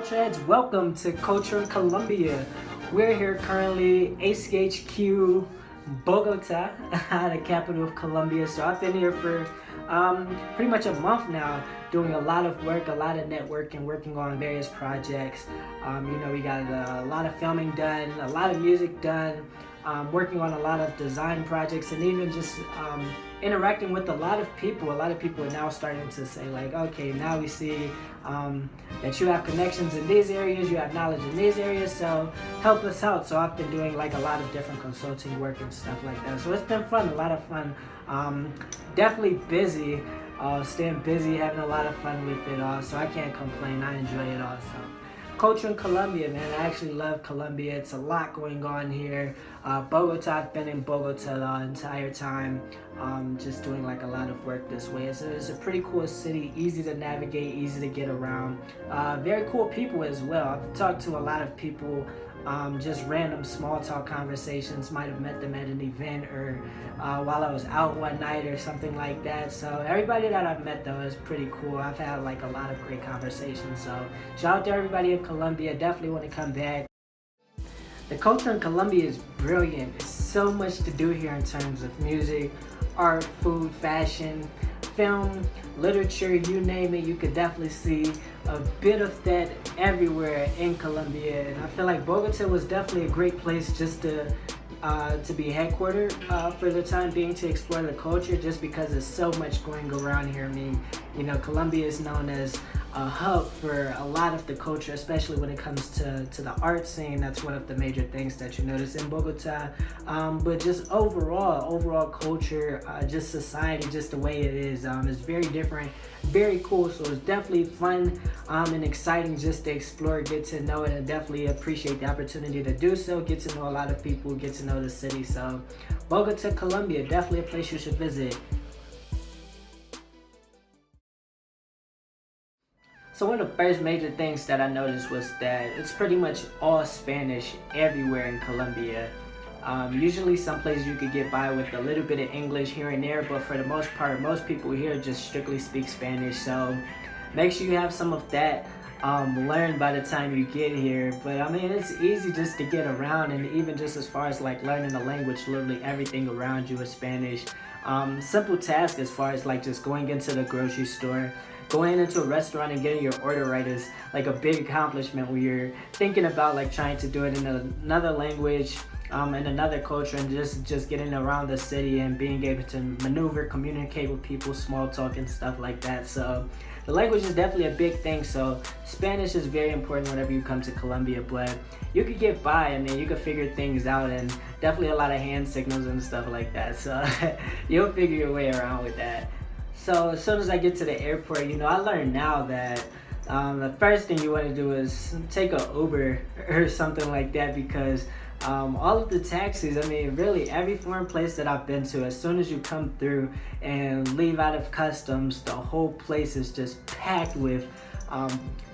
culture heads? Welcome to Culture in Colombia. We're here currently, ACHQ, Bogota, the capital of Colombia. So I've been here for pretty much a month now, doing a lot of work, a lot of networking, working on various projects. We got a lot of filming done, a lot of music done, working on a lot of design projects, and even just interacting with a lot of people. A lot of people are now starting to say, like, okay, now we see that you have connections in these areas, you have knowledge in these areas, so help us out. So I've been doing like a lot of different consulting work and stuff like that. So it's been fun, a lot of fun. Definitely busy, staying busy, having a lot of fun with it all. So I can't complain, I enjoy it all. So culture in Colombia, man, I actually love Colombia. It's a lot going on here. Bogota, I've been in Bogota the entire time, just doing like a lot of work this way. It's a pretty cool city, easy to navigate, easy to get around. Very cool people as well. I've talked to a lot of people, just random small talk conversations, might have met them at an event or while I was out one night or something like that. So everybody that I've met though is pretty cool. I've had like a lot of great conversations. So shout out to everybody in Colombia. Definitely want to come back. The culture in Colombia is brilliant. There's so much to do here in terms of music, art, food, fashion, film, literature, you name it. You could definitely see a bit of that everywhere in Colombia. And I feel like Bogota was definitely a great place just to be headquartered for the time being, to explore the culture, just because there's so much going around here. I mean, Colombia is known as a hub for a lot of the culture, especially when it comes to the art scene. That's one of the major things that you notice in Bogota. But just overall culture, just society, just the way it is very different, very cool. So it's definitely fun and exciting just to explore, get to know it, and definitely appreciate the opportunity to do so, get to know a lot of people, get to know the city. So Bogota, Colombia, definitely a place you should visit. So one of the first major things that I noticed was that it's pretty much all Spanish everywhere in Colombia. Usually some places you could get by with a little bit of English here and there, but for the most part, most people here just strictly speak Spanish. So make sure you have some of that learned by the time you get here. But I mean, it's easy just to get around, and even just as far as like learning the language, literally everything around you is Spanish. Simple task as far as like just going into the grocery store, going into a restaurant and getting your order right is like a big accomplishment when you're thinking about like trying to do it in another language, in another culture, and just getting around the city and being able to maneuver, communicate with people, small talk and stuff like that. So the language is definitely a big thing. So Spanish is very important whenever you come to Colombia, but you could get by. I mean, you could figure things out, and definitely a lot of hand signals and stuff like that. So you'll figure your way around with that. So as soon as I get to the airport, I learned now that the first thing you want to do is take an Uber or something like that, because all of the taxis, I mean, really every foreign place that I've been to, as soon as you come through and leave out of customs, the whole place is just packed with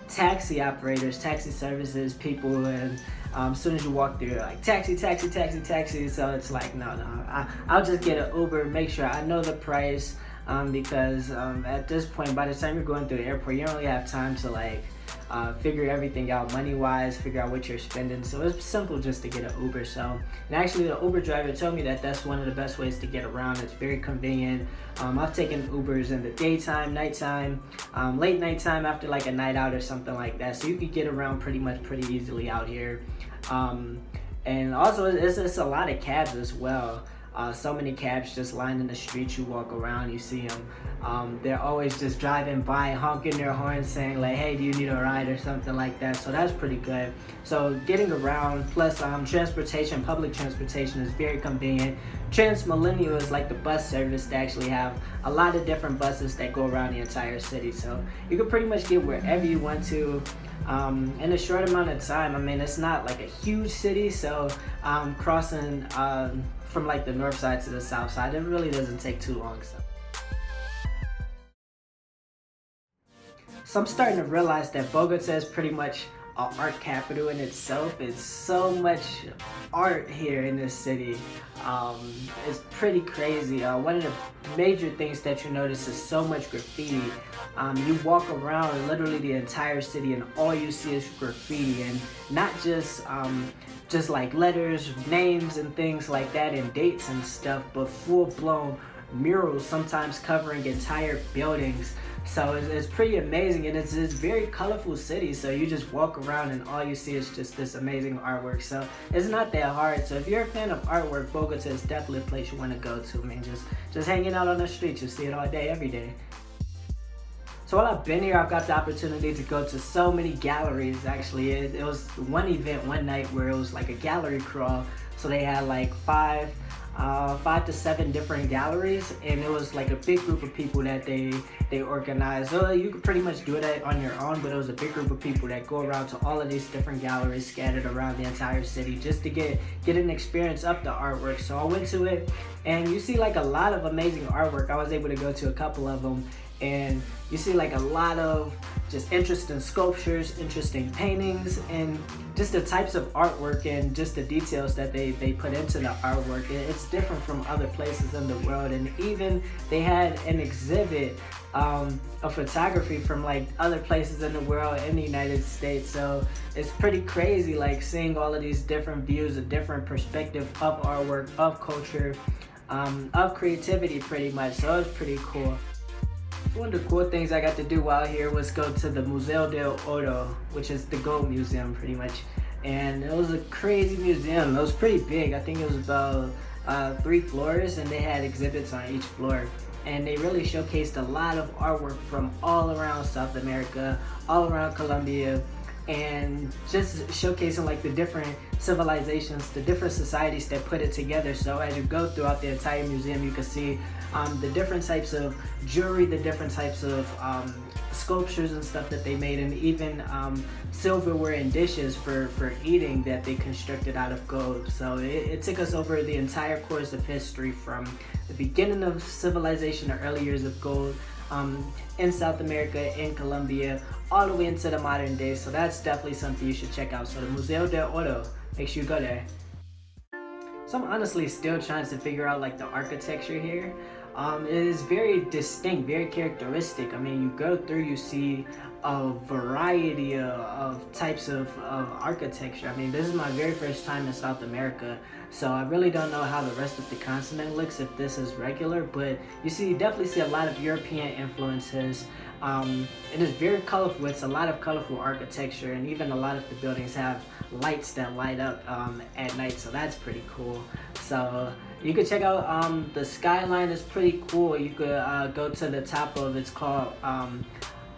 taxi operators, taxi services, people, and as soon as you walk through, like taxi. So it's like, no, I'll just get an Uber, make sure I know the price. Because at this point, by the time you're going through the airport, you don't really have time to like figure everything out money-wise, figure out what you're spending. So it's simple just to get an Uber. So, and actually the Uber driver told me that that's one of the best ways to get around. It's very convenient. I've taken Ubers in the daytime, nighttime, late nighttime after like a night out or something like that. So you could get around pretty easily out here. And also it's a lot of cabs as well. So many cabs just lined in the streets. You walk around, you see them. They're always just driving by, honking their horns, saying like, hey, do you need a ride or something like that. So that's pretty good. So getting around, plus transportation, public transportation is very convenient. Transmillennial is like the bus service. They actually have a lot of different buses that go around the entire city. So you can pretty much get wherever you want to in a short amount of time. I mean, it's not like a huge city, so crossing from like the north side to the south side, it really doesn't take too long. So I'm starting to realize that Bogota is pretty much art capital in itself. It's so much art here in this city. It's pretty crazy. One of the major things that you notice is so much graffiti. You walk around literally the entire city and all you see is graffiti, and not just like letters, names and things like that and dates and stuff, but full-blown murals, sometimes covering entire buildings. So it's pretty amazing, and it's very colorful city. So you just walk around and all you see is just this amazing artwork. So it's not that hard. So if you're a fan of artwork, Bogota is definitely a place you want to go to, man. Just hanging out on the streets, you see it all day, every day. So while I've been here, I've got the opportunity to go to so many galleries. Actually, it was one event one night where it was like a gallery crawl. So they had like five to seven different galleries, and it was like a big group of people that they organized. So you could pretty much do it on your own, but it was a big group of people that go around to all of these different galleries scattered around the entire city just to get an experience of the artwork. So I went to it, and you see like a lot of amazing artwork. I was able to go to a couple of them, and you see like a lot of just interesting sculptures, interesting paintings, and just the types of artwork and just the details that they put into the artwork. It's different from other places in the world. And even they had an exhibit of photography from like other places in the world, in the United States. So it's pretty crazy, like seeing all of these different views, a different perspective of artwork, of culture, of creativity pretty much. So it was pretty cool. One of the cool things I got to do while here was go to the Museo del Oro, which is the gold museum pretty much. And it was a crazy museum. It was pretty big. I think it was about 3 floors, and they had exhibits on each floor. And they really showcased a lot of artwork from all around South America, all around Colombia, and just showcasing like the different civilizations, the different societies that put it together. So as you go throughout the entire museum, you can see the different types of jewelry, the different types of sculptures and stuff that they made, and even silverware and dishes for eating that they constructed out of gold. So it took us over the entire course of history, from the beginning of civilization, the early years of gold, in South America, in Colombia, all the way into the modern day. So that's definitely something you should check out. So the Museo del Oro, make sure you go there. So I'm honestly still trying to figure out like the architecture here. It is very distinct, very characteristic. I mean, you go through, you see a variety of types of architecture. I mean, this is my very first time in South America, so I really don't know how the rest of the continent looks, if this is regular, but you definitely see a lot of European influences. It is very colorful. It's a lot of colorful architecture, and even a lot of the buildings have lights that light up at night, so that's pretty cool. So you could check out the skyline is pretty cool. You could go to the top of, it's called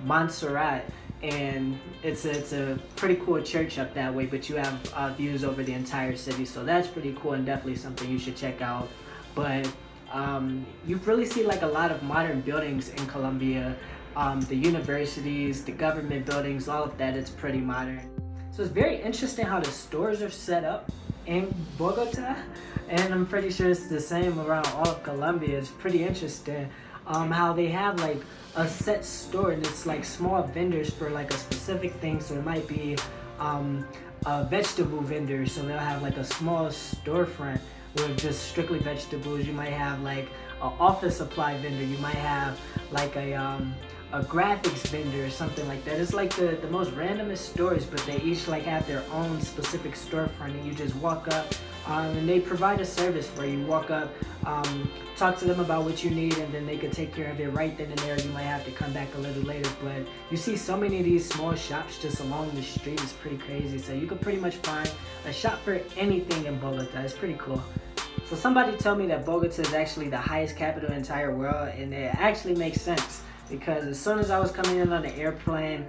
Montserrat, and it's a pretty cool church up that way, but you have views over the entire city, so that's pretty cool and definitely something you should check out. But you really see like a lot of modern buildings in Colombia, the universities, the government buildings, all of that. It's pretty modern. So it's very interesting how the stores are set up in Bogota, and I'm pretty sure it's the same around all of Colombia. It's pretty interesting how they have like a set store, and it's like small vendors for like a specific thing. So it might be a vegetable vendor, so they'll have like a small storefront with just strictly vegetables. You might have like an office supply vendor. You might have like a graphics vendor or something like that. It's like the most randomest stores, but they each like have their own specific storefront, and you just walk up and they provide a service where you walk up, talk to them about what you need, and then they could take care of it right then and there. You might have to come back a little later, but you see so many of these small shops just along the street. It's pretty crazy. So you could pretty much find a shop for anything in Bogota. It's pretty cool. So somebody told me that Bogota is actually the highest capital in the entire world, and it actually makes sense. Because as soon as I was coming in on the airplane,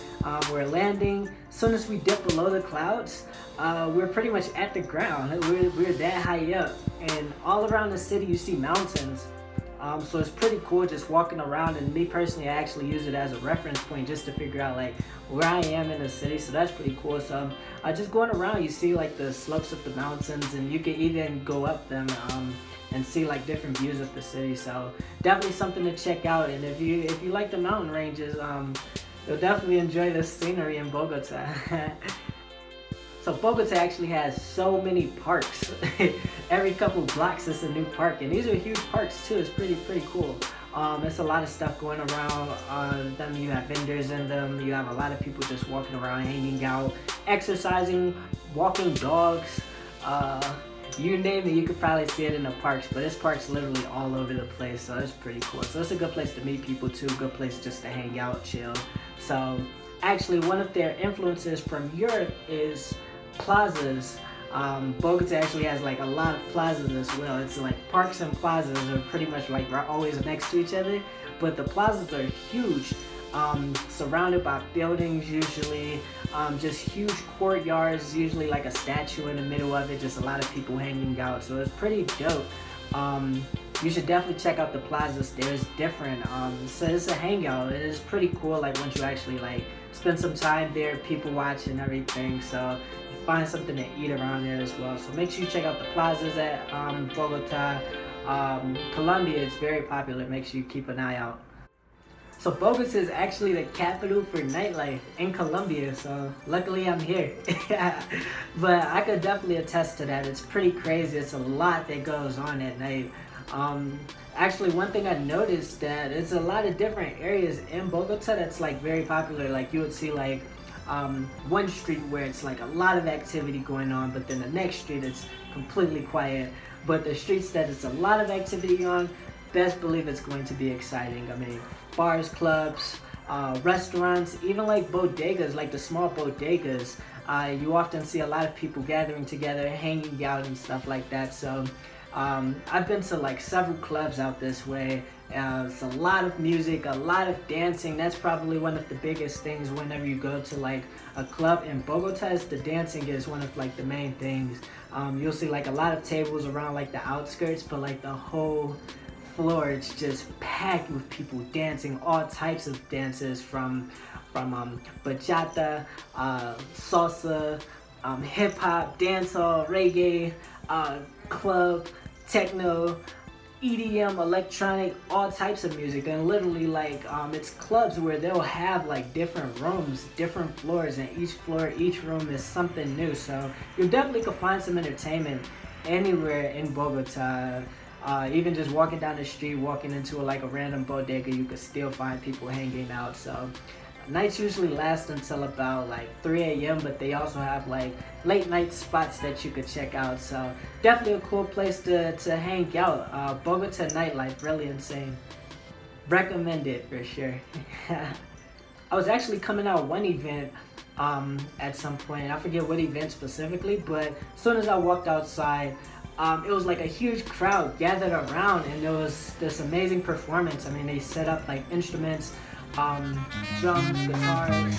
we're landing, as soon as we dip below the clouds, we're pretty much at the ground. We're that high up, and all around the city you see mountains. So it's pretty cool just walking around, and me personally, I actually use it as a reference point just to figure out like where I am in the city. So that's pretty cool. So just going around, you see like the slopes of the mountains, and you can even go up them and see like different views of the city. So definitely something to check out. And if you like the mountain ranges, you'll definitely enjoy the scenery in Bogota. So Bogota actually has so many parks. Every couple blocks is a new park, and these are huge parks too. It's pretty cool. There's a lot of stuff going around on them. You have vendors in them. You have a lot of people just walking around, hanging out, exercising, walking dogs. You name it, you could probably see it in the parks, but this park's literally all over the place, so it's pretty cool. So it's a good place to meet people too, good place just to hang out, chill. So actually one of their influences from Europe is plazas. Bogota actually has like a lot of plazas as well. It's like parks and plazas are pretty much like always next to each other, but the plazas are huge, surrounded by buildings usually, just huge courtyards, usually like a statue in the middle of it, just a lot of people hanging out, so it's pretty dope. You should definitely check out the plazas. There's different, so it's a hangout. It is pretty cool, like once you actually like spend some time there, people watch and everything, so you find something to eat around there as well. So make sure you check out the plazas at Bogota. Colombia is very popular, make sure you keep an eye out. So Bogota is actually the capital for nightlife in Colombia, so luckily I'm here. But I could definitely attest to that. It's pretty crazy. It's a lot that goes on at night. Actually, one thing I noticed that it's a lot of different areas in Bogota that's like very popular. Like you would see like one street where it's like a lot of activity going on, but then the next street it's completely quiet. But the streets that it's a lot of activity on, best believe it's going to be exciting. I mean, bars, clubs, restaurants, even like bodegas, like the small bodegas. You often see a lot of people gathering together, hanging out and stuff like that. So I've been to like several clubs out this way. It's a lot of music, a lot of dancing. That's probably one of the biggest things whenever you go to like a club in Bogota, is the dancing is one of like the main things. You'll see like a lot of tables around like the outskirts, but like the whole floor, it's just packed with people dancing, all types of dances from bachata, salsa, hip hop, dancehall, reggae, club, techno, EDM, electronic, all types of music. And literally like it's clubs where they'll have like different rooms, different floors, and each floor, each room is something new. So you definitely could find some entertainment anywhere in Bogota. Even just walking down the street, walking into like a random bodega, you could still find people hanging out. So nights usually last until about like 3 a.m., but they also have like late night spots that you could check out. So definitely a cool place to hang out. Bogota nightlife, really insane. Recommend it for sure. I was actually coming out one event at some point. I forget what event specifically, but as soon as I walked outside, it was like a huge crowd gathered around, and there was this amazing performance. I mean, they set up like instruments, drums, guitars.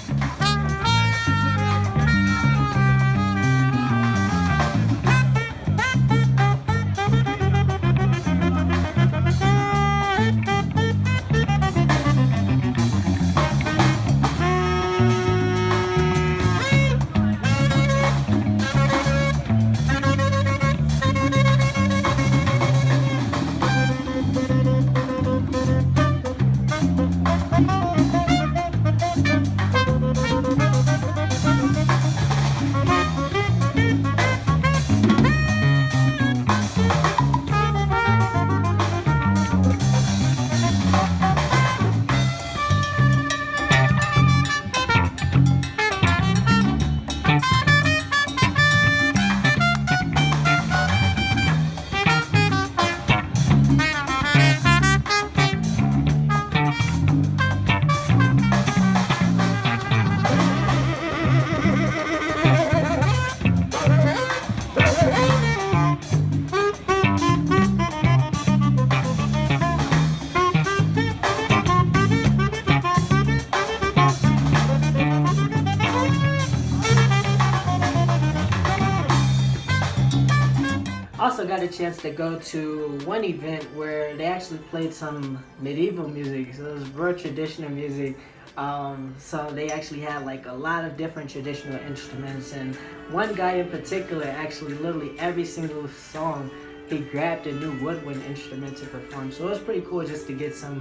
Also got a chance to go to one event where they actually played some medieval music, so it was real traditional music. So they actually had like a lot of different traditional instruments, and one guy in particular, actually literally every single song, he grabbed a new woodwind instrument to perform. So it was pretty cool just to get some,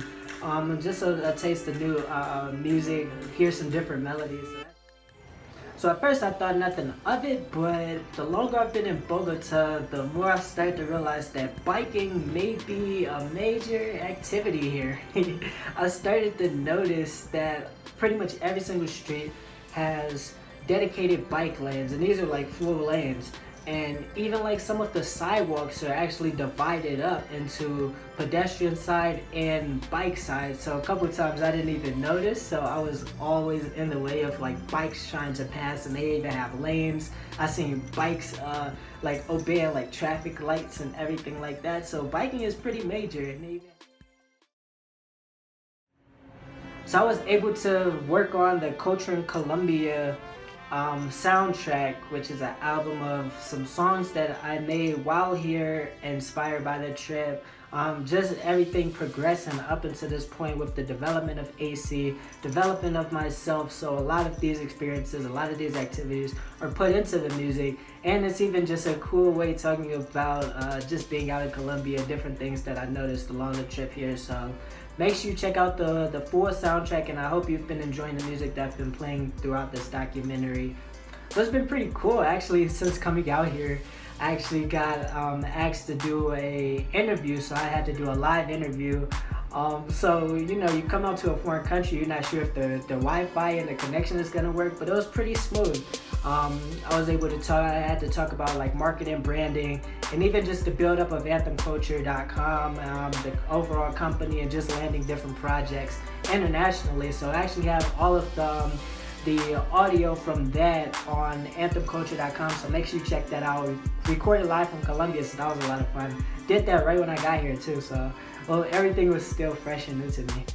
just a taste of new music, hear some different melodies. So at first I thought nothing of it, but the longer I've been in Bogota, the more I started to realize that biking may be a major activity here. I started to notice that pretty much every single street has dedicated bike lanes, and these are like full lanes. And even like some of the sidewalks are actually divided up into pedestrian side and bike side. So a couple of times I didn't even notice, so I was always in the way of like bikes trying to pass, and they even have lanes. I seen bikes like obeying like traffic lights and everything like that. So biking is pretty major. So I was able to work on the Culture in Colombia soundtrack, which is an album of some songs that I made while here, inspired by the trip. Just everything progressing up until this point with the development of AC, development of myself. So a lot of these experiences, a lot of these activities are put into the music, and it's even just a cool way talking about just being out in Colombia, different things that I noticed along the trip here. So make sure you check out the full soundtrack, and I hope you've been enjoying the music that's been playing throughout this documentary. So it's been pretty cool actually. Since coming out here, I actually got asked to do a interview, so I had to do a live interview. So you know, you come out to a foreign country, you're not sure if the Wi-Fi and the connection is gonna work, but it was pretty smooth. I was able to talk. I had to talk about like marketing, branding, and even just the build up of AnthemCulture.com, the overall company, and just landing different projects internationally. So I actually have all of the audio from that on AnthemCulture.com. So make sure you check that out. We recorded live from Colombia, so that was a lot of fun. Did that right when I got here too. So well, everything was still fresh and new to me.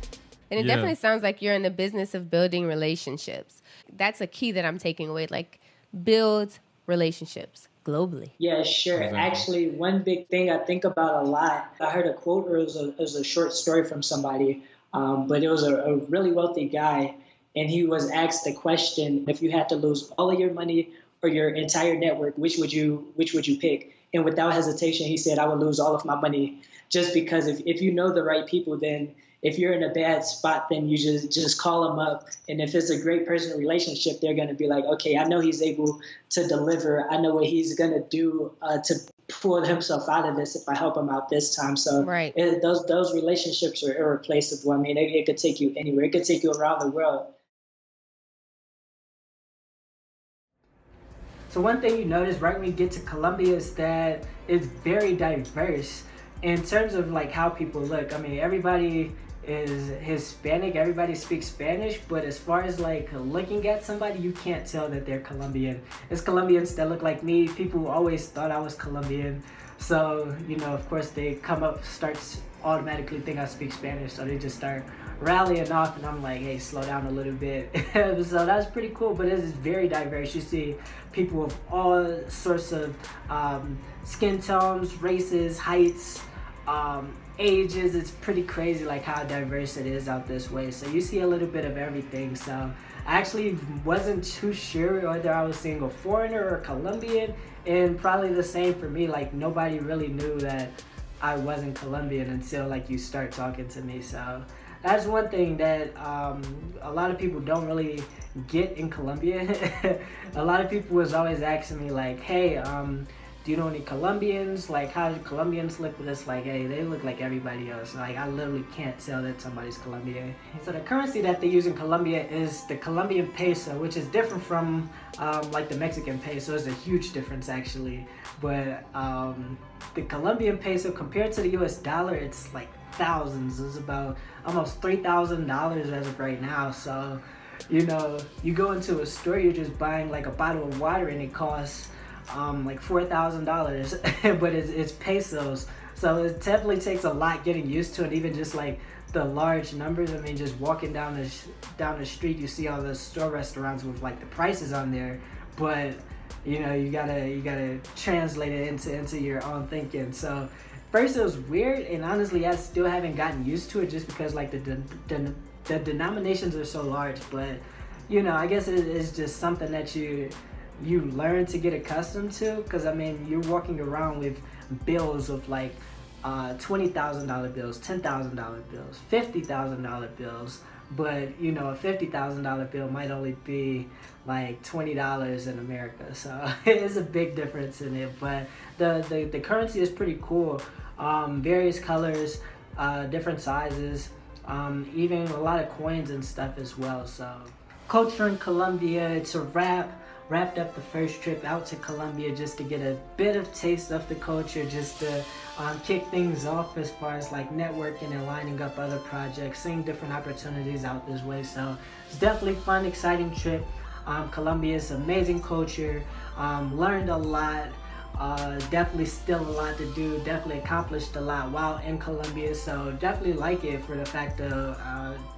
And it definitely sounds like you're in the business of building relationships. That's a key that I'm taking away, like build relationships globally. Yeah, sure. Exactly. Actually, one big thing I think about a lot, I heard a quote, or it was a short story from somebody, but it was a really wealthy guy, and he was asked the question, if you had to lose all of your money or your entire network, which would you pick? And without hesitation, he said, I would lose all of my money, just because if you know the right people, then if you're in a bad spot, then you just call them up. And if it's a great personal relationship, they're going to be like, okay, I know he's able to deliver. I know what he's going to do to pull himself out of this if I help him out this time. So right. Those relationships are irreplaceable. I mean, it could take you anywhere. It could take you around the world. So one thing you notice right when you get to Colombia is that it's very diverse in terms of like how people look. I mean, everybody is Hispanic, everybody speaks Spanish, but as far as like looking at somebody, you can't tell that they're Colombian. It's Colombians that look like me. People always thought I was Colombian. So, you know, of course they come up, starts automatically think I speak Spanish, so they just start rallying off, and I'm like, hey, slow down a little bit. So that's pretty cool, but it is very diverse. You see people of all sorts of skin tones, races, heights, ages. It's pretty crazy like how diverse it is out this way. So you see a little bit of everything. So I actually wasn't too sure whether I was seeing a foreigner or Colombian, and probably the same for me. Like nobody really knew that I wasn't Colombian until like you start talking to me. So that's one thing that a lot of people don't really get in Colombia. A lot of people was always asking me like, hey, do you know any Colombians? Like, how do Colombians look? But it's like, hey, they look like everybody else. Like, I literally can't tell that somebody's Colombian. So the currency that they use in Colombia is the Colombian peso, which is different from like the Mexican peso. It's a huge difference actually. But the Colombian peso compared to the US dollar, it's like thousands. It's about almost $3,000 as of right now. So, you know, you go into a store, you're just buying like a bottle of water, and it costs like $4,000, but it's pesos. So it definitely takes a lot getting used to it, even just like the large numbers. I mean, just walking down the street, you see all the store restaurants with like the prices on there, but you know, you gotta translate it into your own thinking. So first it was weird, and honestly I still haven't gotten used to it, just because like the denominations are so large. But you know, I guess it is just something that you learn to get accustomed to, because I mean, you're walking around with bills of like $20,000 bills, $10,000 bills, $50,000 bills, but you know, a $50,000 bill might only be like $20 in America. So it is a big difference in it. But the currency is pretty cool. Various colors, different sizes, even a lot of coins and stuff as well. So culture in Colombia, it's a wrapped up the first trip out to Colombia just to get a bit of taste of the culture, just to kick things off as far as like networking and lining up other projects, seeing different opportunities out this way. So it's definitely fun, exciting trip. Colombia is amazing culture. Learned a lot. Definitely still a lot to do. Definitely accomplished a lot while in Colombia. So definitely like it for the fact of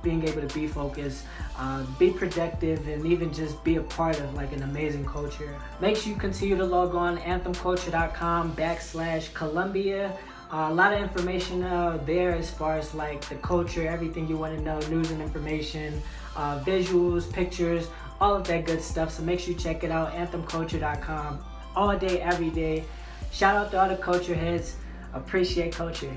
being able to be focused, be productive, and even just be a part of like an amazing culture. Make sure you continue to log on anthemculture.com/Colombia. A lot of information there as far as like the culture, everything you want to know, news and information, visuals, pictures, all of that good stuff. So make sure you check it out, anthemculture.com. All day, every day. Shout out to all the culture heads. Appreciate culture.